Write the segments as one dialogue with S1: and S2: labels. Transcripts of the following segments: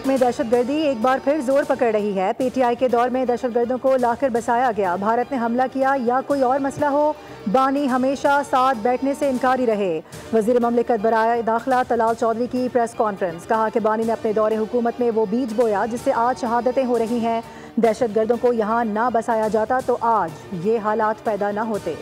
S1: मुल्क में दहशतगर्दी एक बार फिर जोर पकड़ रही है। पीटीआई के दौर में दहशतगर्दों को लाकर बसाया गया। भारत ने हमला किया या कोई और मसला हो, बानी हमेशा साथ बैठने से इनकारी रहे। वजीर ममलिकत बराए दाखिला तलाल चौधरी की प्रेस कॉन्फ्रेंस। कहा कि बानी ने अपने दौरे हुकूमत में वो बीज बोया जिससे आज शहादतें हो रही हैं। दहशतगर्दों को यहाँ ना बसाया जाता तो आज ये हालात पैदा ना होते।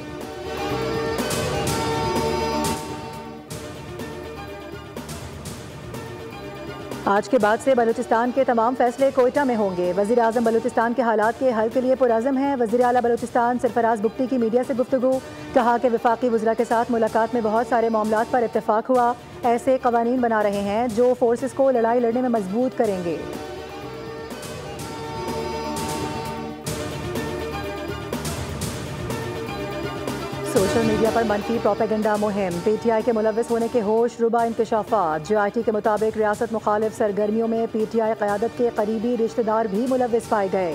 S1: आज के बाद से बलूचिस्तान के तमाम फैसले कोयटा में होंगे। वज़ीर आज़म बलूचिस्तान के हालात के हल के लिए पुरअज़्म हैं। वज़ीर आला बलूचिस्तान सरफराज बुख्ती की मीडिया से गुफ्तगू। कहा कि वफाकी वज़रा के साथ मुलाकात में बहुत सारे मामलात पर इत्तेफाक हुआ। ऐसे कवानीन बना रहे हैं जो फोर्सेस को लड़ाई लड़ने में मजबूत करेंगे। सोशल मीडिया पर मनफी प्रोपेगेंडा मुहिम। पीटीआई के मुलव्विस होने के होश रुबा इंकशाफात। JIT के मुताबिक रियासत मुखालिफ सरगर्मियों में पीटीआई क़यादत के करीबी रिश्तेदार भी मुलव्विस पाए गए।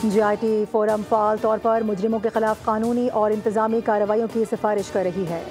S1: JIT फोरम फ़ाल तौर पर मुजरिमों के खिलाफ कानूनी और इंतजामी कार्रवाइयों की सिफारिश कर रही है।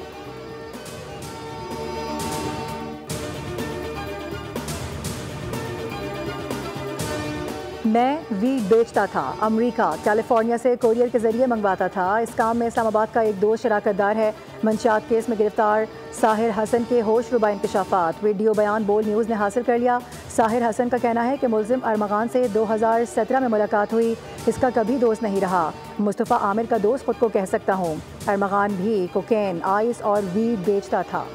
S1: मैं वीट बेचता था। अमेरिका कैलिफोर्निया से कोरियर के जरिए मंगवाता था। इस काम में इस्लामाबाद का एक दोस्त शराकतदार है। मंशियात केस में गिरफ्तार साहिर हसन के होश रुबा इंकशाफात। वीडियो बयान बोल न्यूज़ ने हासिल कर लिया। साहिर हसन का कहना है कि मुल्जिम अरमगान से 2017 में मुलाकात हुई। इसका कभी दोस्त नहीं रहा। मुस्तफ़ा आमिर का दोस्त खुद को कह सकता हूँ। अरमगान भी कोकेन, आइस और वीट बेचता था।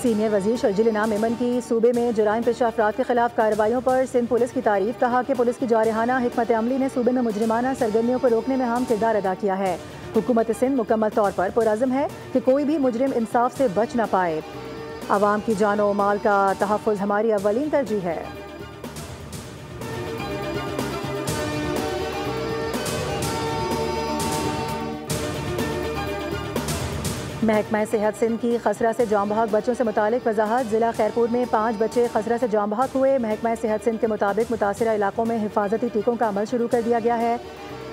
S1: सीनियर वजीर शर्जील इनाम मेमन की सूबे में जराइम पेशा अफराद के खिलाफ कार्रवाइयों पर सिंध पुलिस की तारीफ। कहा कि पुलिस की जारहाना हिकमत अमली ने सूबे में मुजरिमाना सरगर्मियों को रोकने में अहम किरदार अदा किया है। हुकूमत सिंध मुकम्मल तौर पर पुरअज़्म है कि कोई भी मुजरिम इंसाफ से बच न पाए। आवाम की जानो माल का तहफ़्फ़ुज़ हमारी अव्वलीन तरजीह है। महकमा सेहत सिंध की खसरा से जाम बहक बच्चों से मुतालिक वजाहत। जिला खैरपुर में 5 बच्चे खसरा से जाम बहक हुए। महकमा सेहत सिंध के मुताबिक मुतासिरा इलाकों में हिफाजती टीकों का अमल शुरू कर दिया गया है।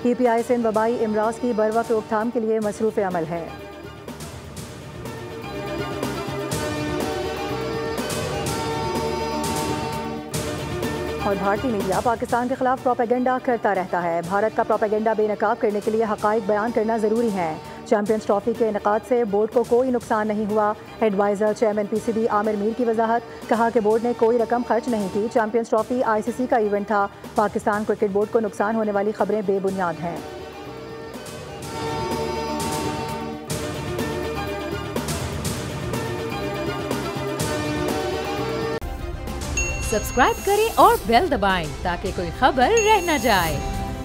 S1: PPI सिंध वबाई इमराज की बरवक्त रोकथाम के लिए मसरूफ़ अमल है। और भारतीय मीडिया पाकिस्तान के खिलाफ प्रोपेगेंडा करता रहता है। भारत का प्रोपेगेंडा बेनकाब करने के लिए हक़ाइक़ बयान करना ज़रूरी है। चैंपियंस ट्रॉफी के इनेकाद से बोर्ड को कोई नुकसान नहीं हुआ। Adviser chairman PCB Aamir Mir की वजाहत। कहा कि बोर्ड ने कोई रकम खर्च नहीं की। चैंपियंस ट्रॉफी ICC का इवेंट था। पाकिस्तान क्रिकेट बोर्ड को नुकसान होने वाली खबरें बेबुनियाद हैं।
S2: सब्सक्राइब करें और बेल दबाएं ताकि कोई खबर रह न जाए।